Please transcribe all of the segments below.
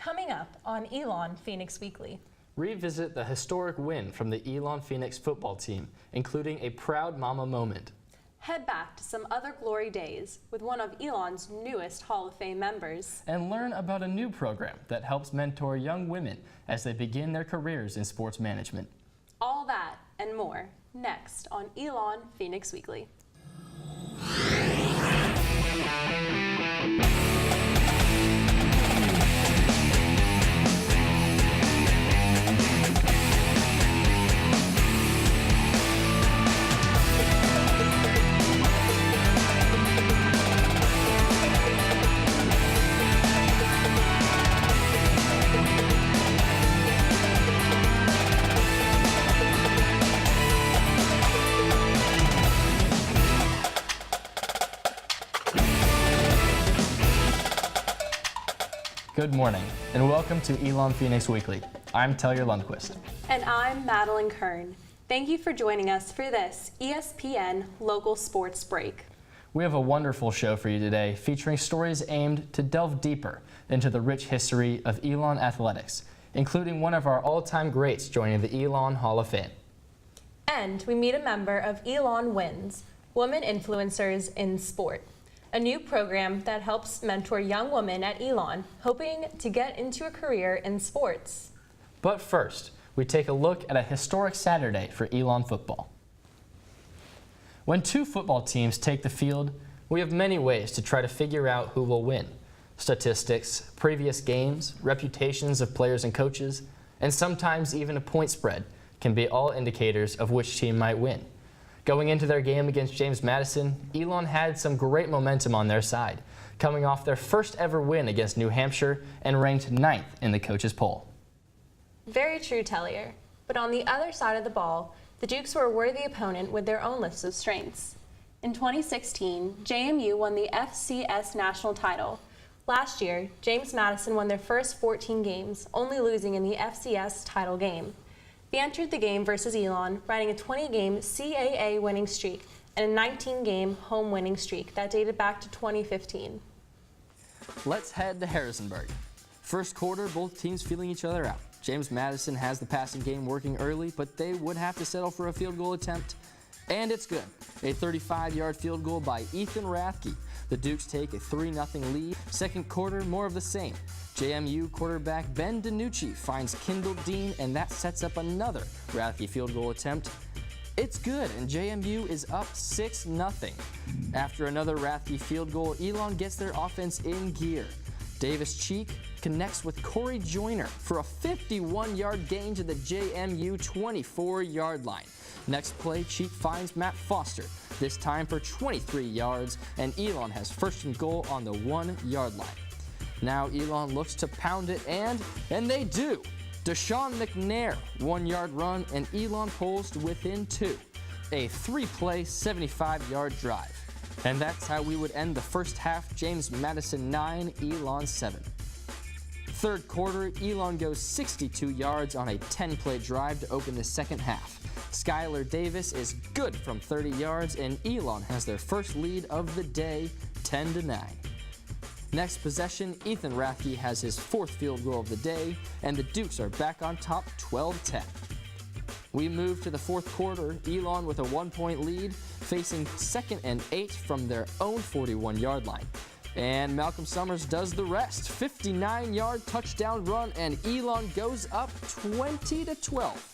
Coming up on Elon Phoenix Weekly. Revisit the historic win from the Elon Phoenix football team, including a proud mama moment. Head back to some other glory days with one of Elon's newest Hall of Fame members. And learn about a new program that helps mentor young women as they begin their careers in sports management. All that and more next on Elon Phoenix Weekly. Good morning, and welcome to Elon Phoenix Weekly. I'm Tellier Lundquist. And I'm Madeline Kern. Thank you for joining us for this ESPN Local Sports Break. We have a wonderful show for you today, featuring stories aimed to delve deeper into the rich history of Elon athletics, including one of our all-time greats joining the Elon Hall of Fame. And we meet a member of Elon Wins, Women Influencers in Sport, a new program that helps mentor young women at Elon hoping to get into a career in sports. But first, we take a look at a historic Saturday for Elon football. When two football teams take the field, we have many ways to try to figure out who will win. Statistics, previous games, reputations of players and coaches, and sometimes even a point spread can be all indicators of which team might win. Going into their game against James Madison, Elon had some great momentum on their side, coming off their first ever win against New Hampshire and ranked 9th in the coaches' poll. Very true, Tellier. But on the other side of the ball, the Dukes were a worthy opponent with their own list of strengths. In 2016, JMU won the FCS national title. Last year, James Madison won their first 14 games, only losing in the FCS title game. They entered the game versus Elon, riding a 20-game CAA winning streak and a 19-game home winning streak that dated back to 2015. Let's head to Harrisonburg. First quarter, both teams feeling each other out. James Madison has the passing game working early, but they would have to settle for a field goal attempt. And it's good. A 35-yard field goal by Ethan Rathke. The Dukes take a 3-0 lead. Second quarter, more of the same. JMU quarterback Ben DiNucci finds Kendall Dean, and that sets up another Rathke field goal attempt. It's good, and JMU is up 6-0. After another Rathke field goal, Elon gets their offense in gear. Davis Cheek connects with Corey Joyner for a 51-yard gain to the JMU 24-yard line. Next play, Cheek finds Matt Foster, this time for 23 yards, and Elon has first and goal on the 1-yard line. Now Elon looks to pound it, and they do. Deshaun McNair, 1-yard run, and Elon pulls to within 2. A 3-play, 75-yard drive. And that's how we would end the first half. James Madison 9, Elon 7. Third quarter, Elon goes 62 yards on a 10-play drive to open the second half. Skylar Davis is good from 30 yards, and Elon has their first lead of the day, 10-9. Next possession, Ethan Rathke has his fourth field goal of the day, and the Dukes are back on top 12-10. We move to the fourth quarter, Elon with a 1-point lead, facing 2nd and 8 from their own 41-yard line. And Malcolm Summers does the rest. 59-yard touchdown run, and Elon goes up 20-12.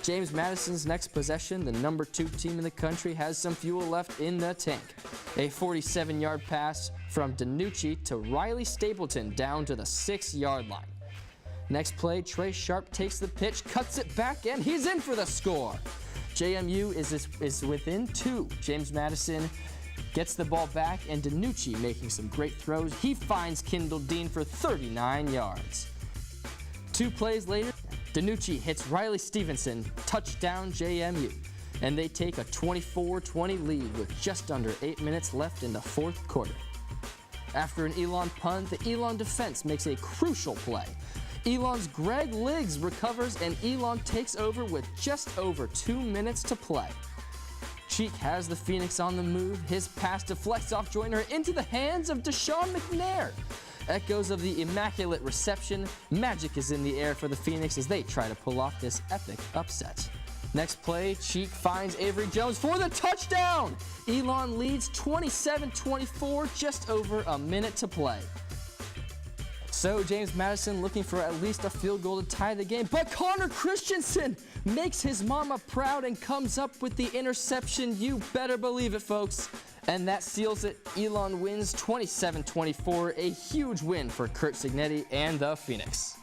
James Madison's next possession, the number 2 team in the country, has some fuel left in the tank. A 47-yard pass from DiNucci to Riley Stapleton down to the 6-yard line. Next play, Trey Sharp takes the pitch, cuts it back, and he's in for the score. JMU is within 2. James Madison gets the ball back, and DiNucci making some great throws. He finds Kendall Dean for 39 yards. 2 plays later, DiNucci hits Riley Stevenson, touchdown JMU, and they take a 24-20 lead with just under 8 minutes left in the fourth quarter. After an Elon punt, the Elon defense makes a crucial play. Elon's Greg Liggs recovers, and Elon takes over with just over 2 minutes to play. Cheek has the Phoenix on the move. His pass deflects off Joyner into the hands of Deshaun McNair. Echoes of the immaculate reception. Magic is in the air for the Phoenix as they try to pull off this epic upset. Next play, Cheek finds Avery Jones for the touchdown! Elon leads 27-24, just over a minute to play. So James Madison looking for at least a field goal to tie the game, but Connor Christensen makes his mama proud and comes up with the interception. You better believe it, folks. And that seals it. Elon wins 27-24, a huge win for Kurt Signetti and the Phoenix.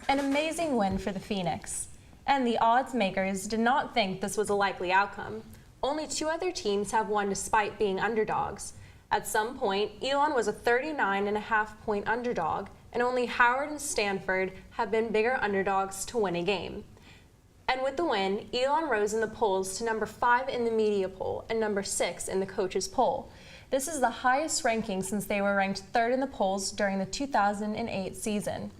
An amazing win for the Phoenix. And the odds makers did not think this was a likely outcome. Only 2 other teams have won despite being underdogs. At some point, Elon was a 39.5-point underdog, and only Howard and Stanford have been bigger underdogs to win a game. And with the win, Elon rose in the polls to number 5 in the media poll and number 6 in the coaches poll. This is the highest ranking since they were ranked 3rd in the polls during the 2008 season.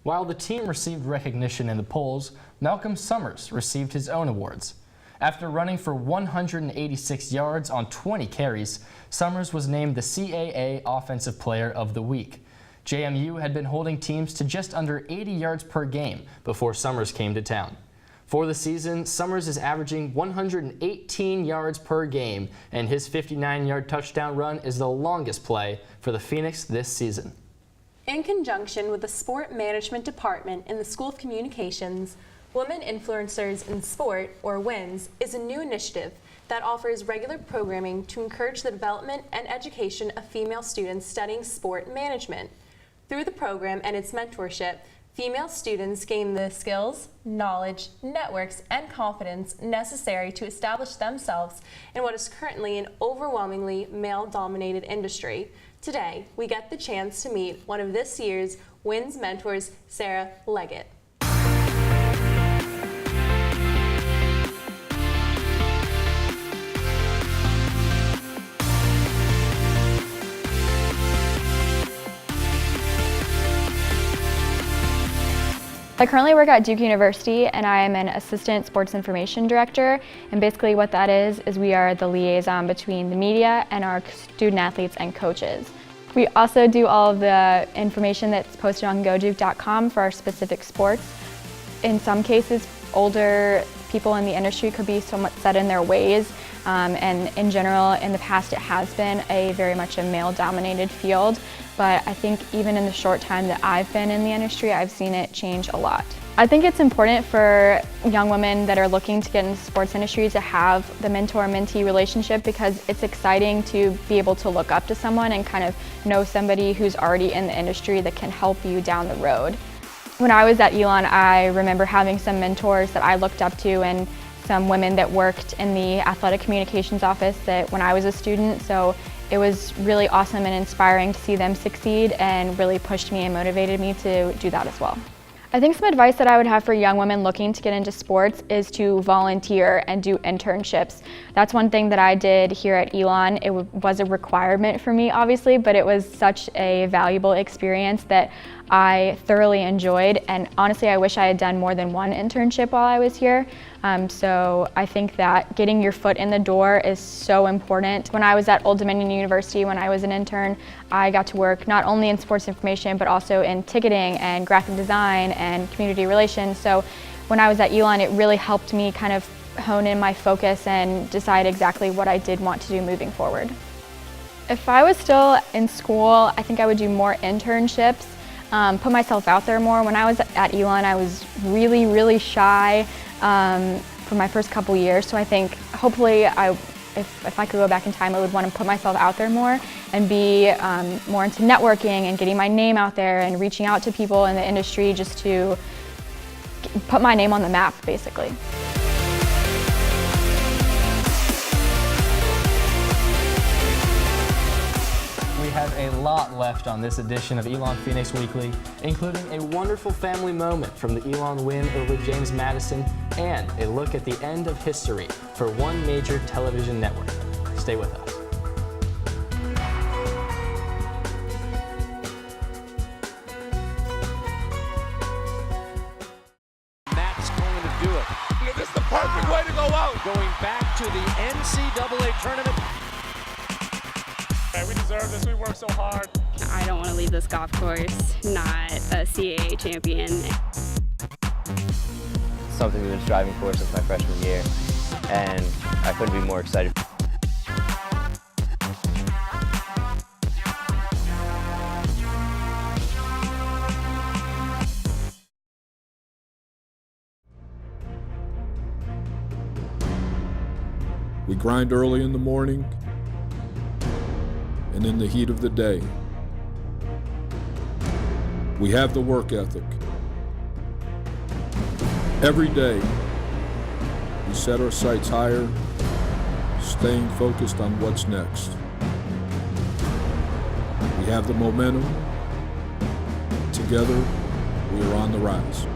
While the team received recognition in the polls, Malcolm Summers received his own awards. After running for 186 yards on 20 carries, Summers was named the CAA Offensive Player of the Week. JMU had been holding teams to just under 80 yards per game before Summers came to town. For the season, Summers is averaging 118 yards per game, and his 59-yard touchdown run is the longest play for the Phoenix this season. In conjunction with the Sport Management Department in the School of Communications, Women Influencers in Sport, or WINS, is a new initiative that offers regular programming to encourage the development and education of female students studying sport management. Through the program and its mentorship, female students gain the skills, knowledge, networks, and confidence necessary to establish themselves in what is currently an overwhelmingly male-dominated industry. Today, we get the chance to meet one of this year's WINS mentors, Sarah Leggett. I currently work at Duke University and I am an assistant sports information director, and basically what that is we are the liaison between the media and our student athletes and coaches. We also do all of the information that's posted on goduke.com for our specific sports. In some cases, older people in the industry could be somewhat set in their ways, and in general, in the past, it has been very much a male-dominated field. But I think even in the short time that I've been in the industry, I've seen it change a lot. I think it's important for young women that are looking to get into the sports industry to have the mentor-mentee relationship, because it's exciting to be able to look up to someone and kind of know somebody who's already in the industry that can help you down the road. When I was at Elon, I remember having some mentors that I looked up to and some women that worked in the athletic communications office that when I was a student. So it was really awesome and inspiring to see them succeed, and really pushed me and motivated me to do that as well. I think some advice that I would have for young women looking to get into sports is to volunteer and do internships. That's one thing that I did here at Elon. It was a requirement for me, obviously, but it was such a valuable experience that I thoroughly enjoyed, and honestly I wish I had done more than one internship while I was here. So I think that getting your foot in the door is so important. When I was at Old Dominion University, when I was an intern, I got to work not only in sports information but also in ticketing and graphic design and community relations. So when I was at Elon, it really helped me kind of hone in my focus and decide exactly what I did want to do moving forward. If I was still in school, I think I would do more internships. Put myself out there more. When I was at Elon, I was really shy for my first couple years. So I think hopefully if I could go back in time, I would want to put myself out there more and be more into networking and getting my name out there and reaching out to people in the industry just to put my name on the map, basically. We have a lot left on this edition of Elon Phoenix Weekly, including a wonderful family moment from the Elon win over James Madison and a look at the end of history for one major television network. Stay with us. Matt's going to do it. This is the perfect way to go out. Going back to the NCAA tournament. We deserve this. We worked so hard. I don't want to leave this golf course not a CAA champion. Something we've been striving for since my freshman year, and I couldn't be more excited. We grind early in the morning and in the heat of the day. We have the work ethic. Every day, we set our sights higher, staying focused on what's next. We have the momentum. Together, we are on the rise.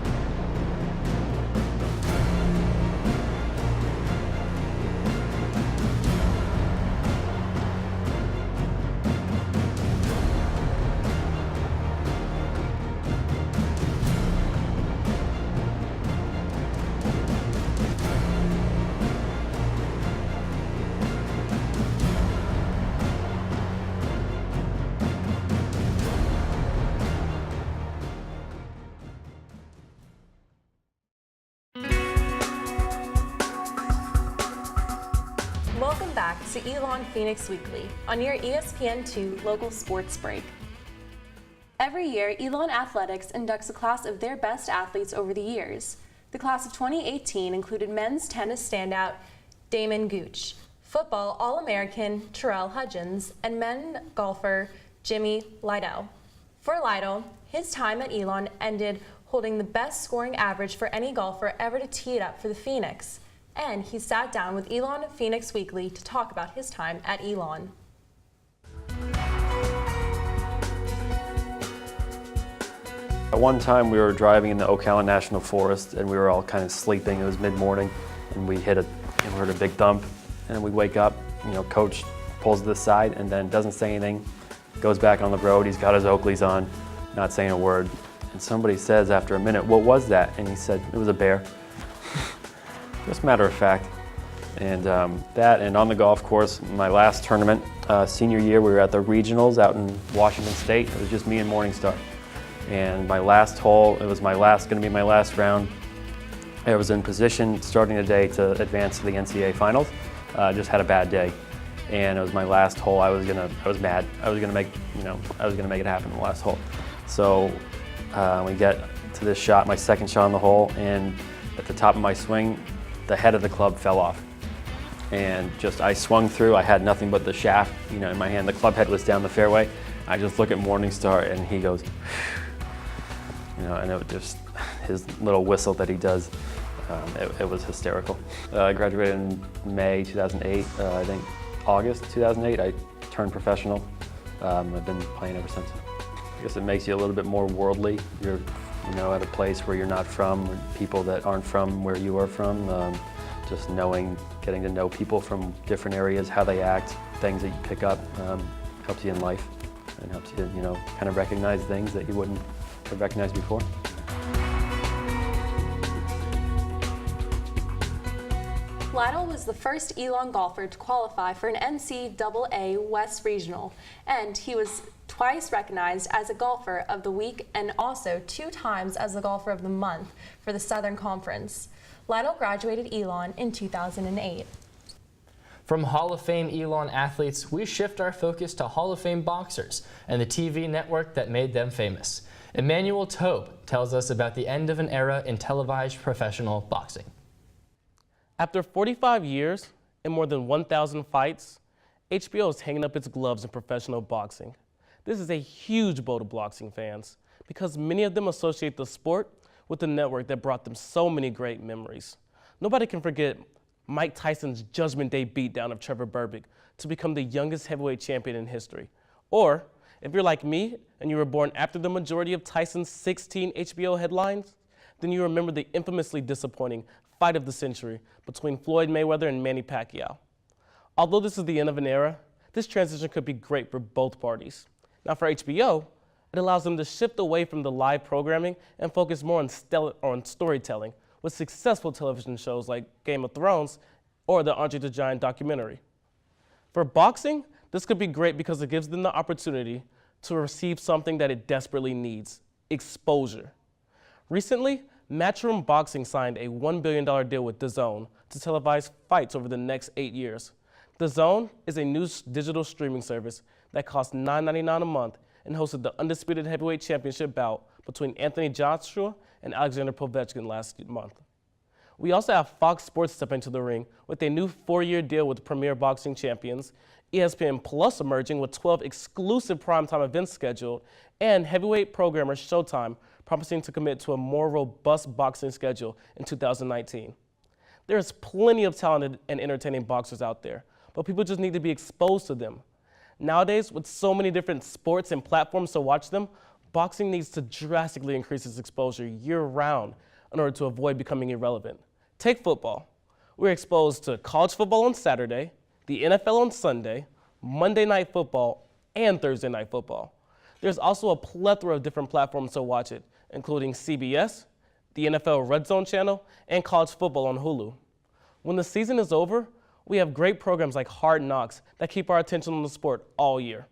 Welcome back to Elon Phoenix Weekly on your ESPN2 local sports break. Every year, Elon Athletics inducts a class of their best athletes over the years. The class of 2018 included men's tennis standout Damon Gooch, football All-American Terrell Hudgens, and men golfer Jimmy Lidell. For Lidell, his time at Elon ended holding the best scoring average for any golfer ever to tee it up for the Phoenix. And he sat down with Elon Phoenix Weekly to talk about his time at Elon. At one time we were driving in the Ocala National Forest and we were all kind of sleeping. It was mid-morning and we heard a big thump, and then we wake up, coach pulls to the side and then doesn't say anything, goes back on the road. He's got his Oakleys on, not saying a word. And somebody says after a minute, "What was that?" And he said, "It was a bear." Just matter of fact. And that, and on the golf course, my last tournament, senior year, we were at the regionals out in Washington State. It was just me and Morningstar. And my last hole, it was going to be my last round. I was in position starting the day to advance to the NCAA finals. Just had a bad day. And it was my last hole. I was mad. I was gonna make it happen in the last hole. So we get to this shot, my second shot on the hole, and at the top of my swing, the head of the club fell off. And I swung through, I had nothing but the shaft, in my hand. The club head was down the fairway. I just look at Morningstar and he goes, and it was just his little whistle that he does, it was hysterical. I graduated in May 2008, I think August 2008, I turned professional. I've been playing ever since. I guess it makes you a little bit more worldly. You're at a place where you're not from, or people that aren't from where you are from. Just getting to know people from different areas, how they act, things that you pick up, helps you in life and helps you, kind of recognize things that you wouldn't have recognized before. Lidell was the first Elon golfer to qualify for an NCAA West Regional, and he was twice recognized as a golfer of the week and also 2 times as the golfer of the month for the Southern Conference. Lidell graduated Elon in 2008. From Hall of Fame Elon athletes, we shift our focus to Hall of Fame boxers and the TV network that made them famous. Emmanuel Taube tells us about the end of an era in televised professional boxing. After 45 years and more than 1,000 fights, HBO is hanging up its gloves in professional boxing. This is a huge blow to boxing fans because many of them associate the sport with the network that brought them so many great memories. Nobody can forget Mike Tyson's Judgment Day beatdown of Trevor Berbick to become the youngest heavyweight champion in history. Or, if you're like me and you were born after the majority of Tyson's 16 HBO headlines, then you remember the infamously disappointing fight of the century between Floyd Mayweather and Manny Pacquiao. Although this is the end of an era, this transition could be great for both parties. Now for HBO, it allows them to shift away from the live programming and focus more on storytelling with successful television shows like Game of Thrones or the Andre the Giant documentary. For boxing, This could be great because it gives them the opportunity to receive something that it desperately needs: exposure. Recently, Matchroom Boxing signed a $1 billion deal with DAZN to televise fights over the next 8 years. DAZN is a new digital streaming service that costs $9.99 a month and hosted the undisputed heavyweight championship bout between Anthony Joshua and Alexander Povetkin last month. We also have Fox Sports step into the ring with a new 4-year deal with Premier Boxing Champions, ESPN Plus emerging with 12 exclusive primetime events scheduled, and heavyweight programmer Showtime promising to commit to a more robust boxing schedule in 2019. There's plenty of talented and entertaining boxers out there, but people just need to be exposed to them. Nowadays, with so many different sports and platforms to watch them, boxing needs to drastically increase its exposure year-round in order to avoid becoming irrelevant. Take football. We're exposed to college football on Saturday, the NFL on Sunday, Monday Night Football, and Thursday Night Football. There's also a plethora of different platforms to watch it, including CBS, the NFL Red Zone channel, and college football on Hulu. When the season is over, we have great programs like Hard Knocks that keep our attention on the sport all year.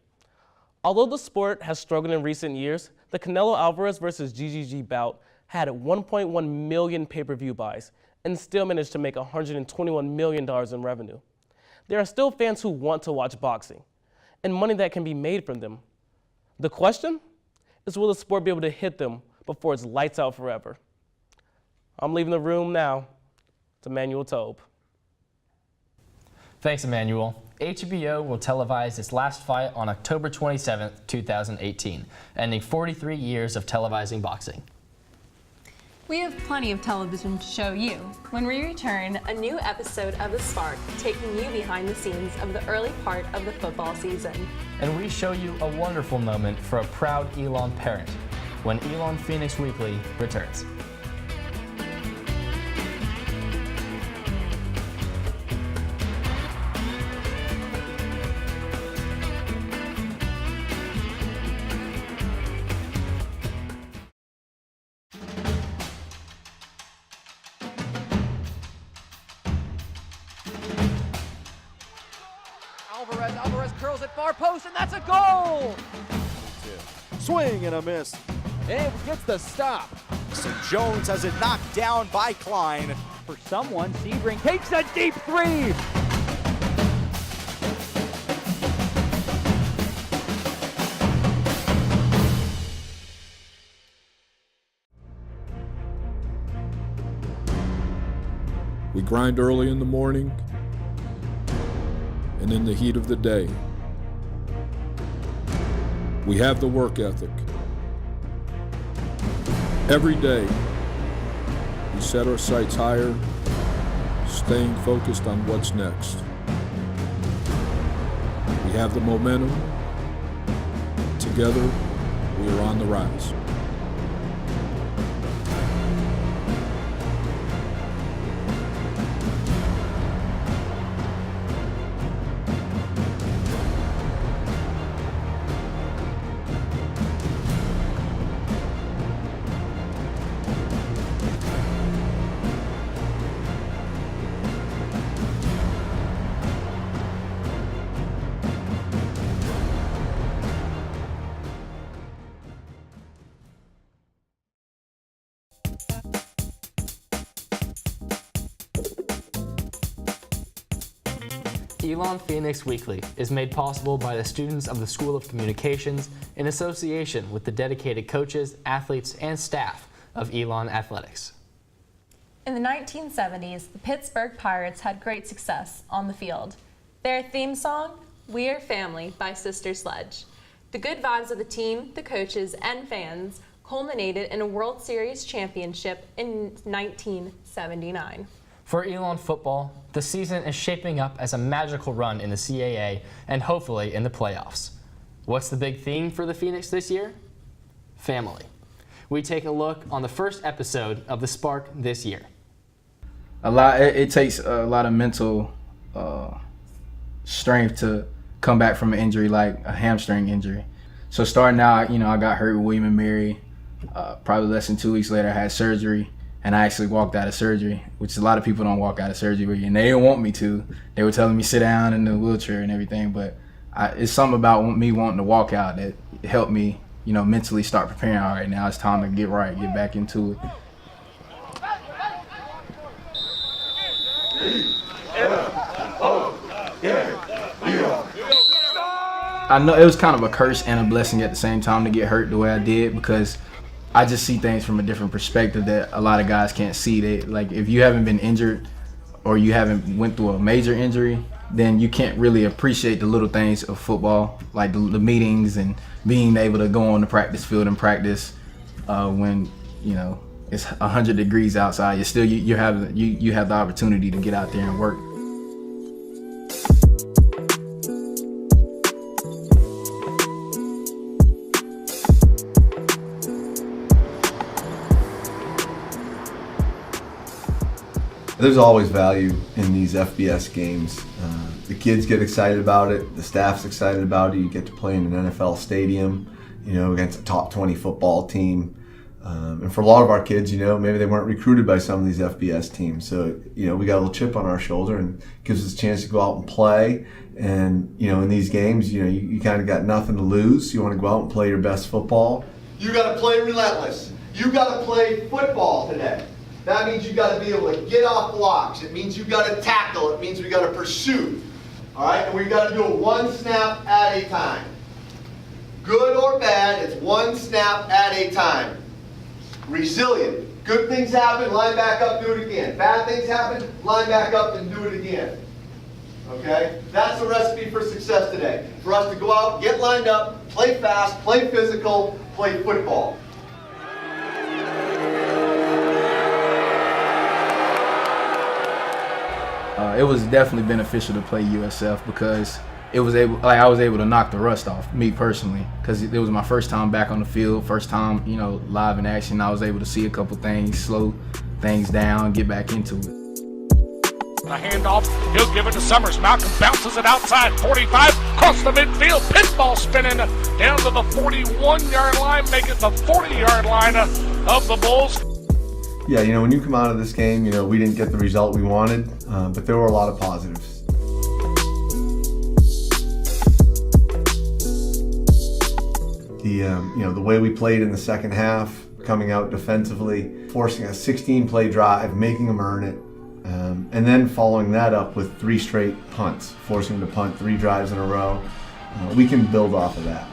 Although the sport has struggled in recent years, the Canelo Alvarez versus GGG bout had 1.1 million pay-per-view buys and still managed to make $121 million in revenue. There are still fans who want to watch boxing and money that can be made from them. The question is, will the sport be able to hit them before it's lights out forever? I'm leaving the room now to Emmanuel Tobe. Thanks, Emmanuel. HBO will televise its last fight on October 27, 2018, ending 43 years of televising boxing. We have plenty of television to show you. When we return, a new episode of The Spark, taking you behind the scenes of the early part of the football season. And we show you a wonderful moment for a proud Elon parent when Elon Phoenix Weekly returns. Alvarez curls it far post, and that's a goal! Swing and a miss. And gets the stop. So Jones has it knocked down by Klein. For someone, Sebring takes a deep three! We grind early in the morning and in the heat of the day. We have the work ethic. Every day, we set our sights higher, staying focused on what's next. We have the momentum. Together, we are on the rise. Elon Phoenix Weekly is made possible by the students of the School of Communications in association with the dedicated coaches, athletes, and staff of Elon Athletics. In the 1970s, the Pittsburgh Pirates had great success on the field. Their theme song, We Are Family by Sister Sledge. The good vibes of the team, the coaches, and fans culminated in a World Series championship in 1979. For Elon football, the season is shaping up as a magical run in the CAA and hopefully in the playoffs. What's the big theme for the Phoenix this year? Family. We take a look on the first episode of The Spark this year. It takes a lot of mental strength to come back from an injury like a hamstring injury. So starting out, I got hurt with William & Mary. Probably less than 2 weeks later, I had surgery. And I actually walked out of surgery, which a lot of people don't walk out of surgery, and they didn't want me to. They were telling me sit down in the wheelchair and everything, but it's something about me wanting to walk out that helped me, mentally start preparing. All right, now it's time to get right, get back into it. I know it was kind of a curse and a blessing at the same time to get hurt the way I did, because I just see things from a different perspective that a lot of guys can't see. If you haven't been injured or you haven't went through a major injury, then you can't really appreciate the little things of football, like the meetings and being able to go on the practice field and practice when it's 100 degrees outside. You have the opportunity to get out there and work. There's always value in these FBS games. The kids get excited about it. The staff's excited about it. You get to play in an NFL stadium, against a top 20 football team. And for a lot of our kids, maybe they weren't recruited by some of these FBS teams. So, we got a little chip on our shoulder and gives us a chance to go out and play. And, in these games, you kind of got nothing to lose. You want to go out and play your best football. You got to play relentless. You got to play football today. That means you got to be able to get off blocks. It means you got to tackle. It means we got to pursue. All right, and we got to do it one snap at a time. Good or bad, it's one snap at a time. Resilient. Good things happen, line back up, do it again. Bad things happen, line back up and do it again. Okay? That's the recipe for success today. For us to go out, get lined up, play fast, play physical, play football. It was definitely beneficial to play USF because I was able to knock the rust off, me personally, because it was my first time back on the field, first time, live in action. I was able to see a couple things, slow things down, get back into it. A handoff, he'll give it to Summers. Malcolm bounces it outside, 45, across the midfield, pinball spinning down to the 41-yard line, making the 40-yard line of the Bulls. Yeah, when you come out of this game, we didn't get the result we wanted, but there were a lot of positives. The way we played in the second half, coming out defensively, forcing a 16-play drive, making them earn it, and then following that up with 3 straight punts, forcing them to punt 3 drives in a row. We can build off of that.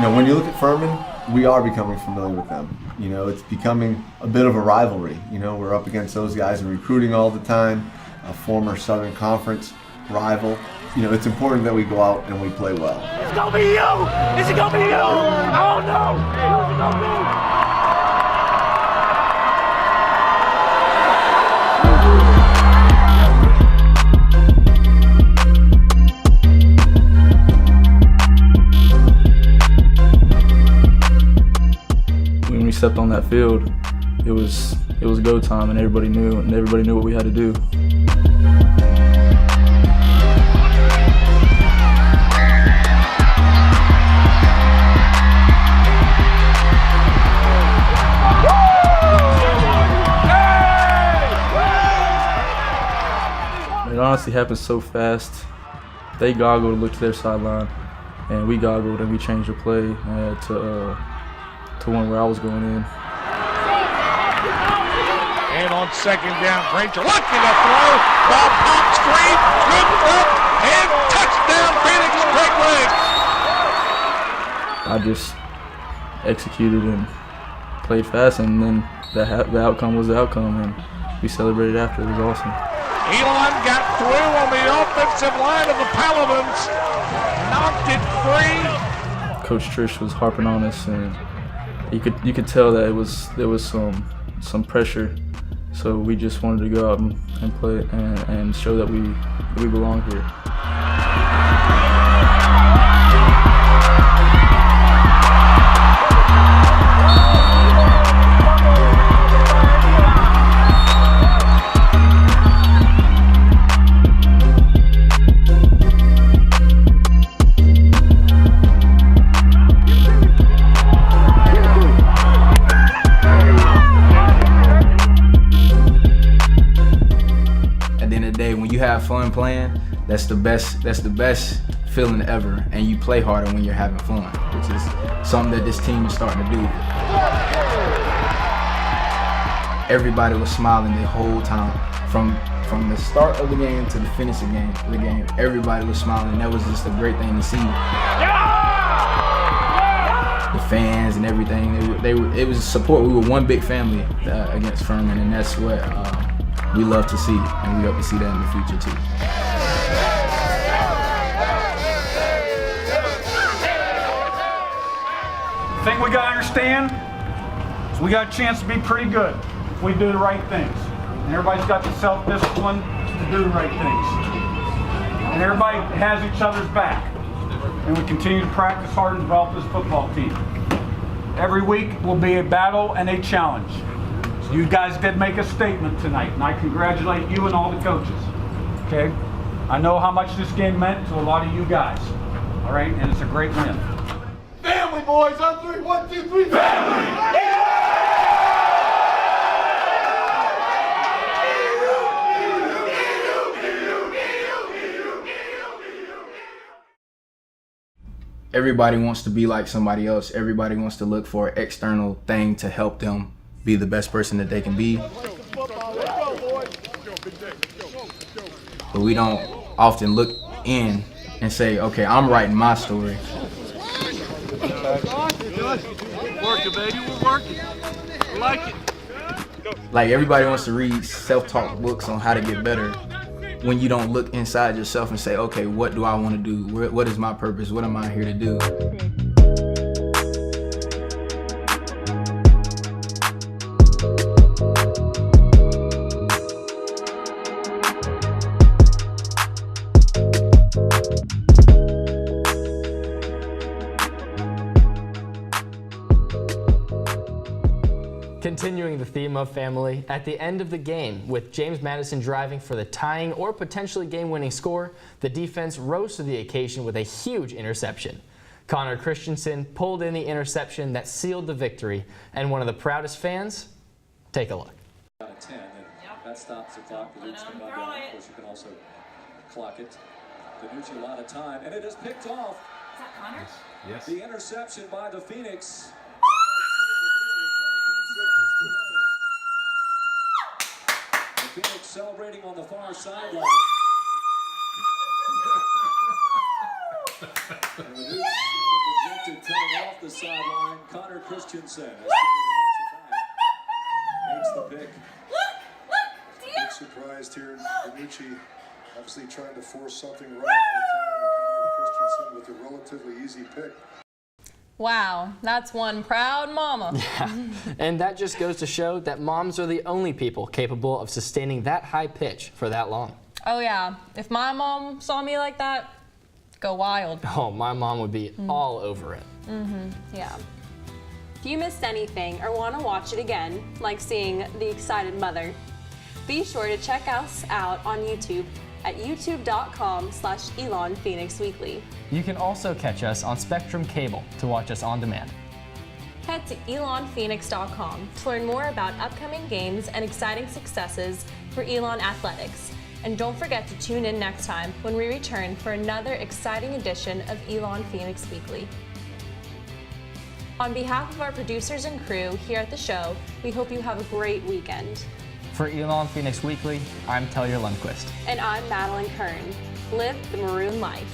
When you look at Furman, we are becoming familiar with them. It's becoming a bit of a rivalry. We're up against those guys and recruiting all the time, a former Southern Conference rival. It's important that we go out and we play well. It's gonna be you! Is it gonna be you? Oh no! Who's it gonna be? When we stepped on that field, it was go time, and everybody knew what we had to do. It honestly happened so fast. They goggled and looked to their sideline, and we goggled and we changed the play to one where I was going in. And on second down, Granger looking to throw. Ball pops free, good flip, and touchdown Phoenix, Great Lakes. I just executed and played fast, and then the outcome was the outcome, and we celebrated after. It was awesome. Elon got through on the offensive line of the Paladins, knocked it free. Coach Trish was harping on us, and you could tell that there was some pressure. So we just wanted to go out and play and show that we belong here. fun playing, that's the best feeling ever. And you play harder when you're having fun, which is something that this team is starting to do. Everybody was smiling the whole time. From the start of the game to the finish of the game, everybody was smiling. That was just a great thing to see. The fans and everything, it was support. We were one big family against Furman, and that's what we love to see, and we hope to see that in the future too. The thing we gotta understand is we got a chance to be pretty good if we do the right things. And everybody's got the self-discipline to do the right things. And everybody has each other's back. And we continue to practice hard and develop this football team. Every week will be a battle and a challenge. So you guys did make a statement tonight, and I congratulate you and all the coaches. Okay? I know how much this game meant to a lot of you guys. All right? And it's a great win. Family, boys, on three. 1, 2, 3, family! Everybody wants to be like somebody else. Everybody wants to look for an external thing to help them be the best person that they can be. But we don't often look in and say, okay, I'm writing my story. Working, baby, we're working. I like it. Like, everybody wants to read self-talk books on how to get better, when you don't look inside yourself and say, okay, what do I want to do? What is my purpose? What am I here to do? Continuing the theme of family, at the end of the game, with James Madison driving for the tying or potentially game-winning score, the defense rose to the occasion with a huge interception. Connor Christensen pulled in the interception that sealed the victory, and one of the proudest fans, take a look. Out of 10, and that stops the clock. The Dukes come back down. Of course, you can also clock it. Danucci, a lot of time, and it is picked off. Is that Connor? Yes. The interception by the Phoenix. The Phoenix celebrating on the far sideline. And the Dukes projected coming off the sideline. Connor Christensen, as makes the pick. Big surprised here. Danucci obviously trying to force something right out of time. Connor Christensen with a relatively easy pick. Wow, that's one proud mama. Yeah, and that just goes to show that moms are the only people capable of sustaining that high pitch for that long. Oh yeah, if my mom saw me like that, go wild. Oh, my mom would be all over it. Yeah. If you missed anything or want to watch it again, like seeing the excited mother, be sure to check us out on YouTube at youtube.com/Elon Phoenix Weekly. You can also catch us on Spectrum Cable to watch us on demand. Head to elonphoenix.com to learn more about upcoming games and exciting successes for Elon Athletics. And don't forget to tune in next time when we return for another exciting edition of Elon Phoenix Weekly. On behalf of our producers and crew here at the show, we hope you have a great weekend. For Elon Phoenix Weekly, I'm Taylor Lundquist. And I'm Madeline Kern. Live the maroon life.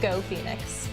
Go Phoenix.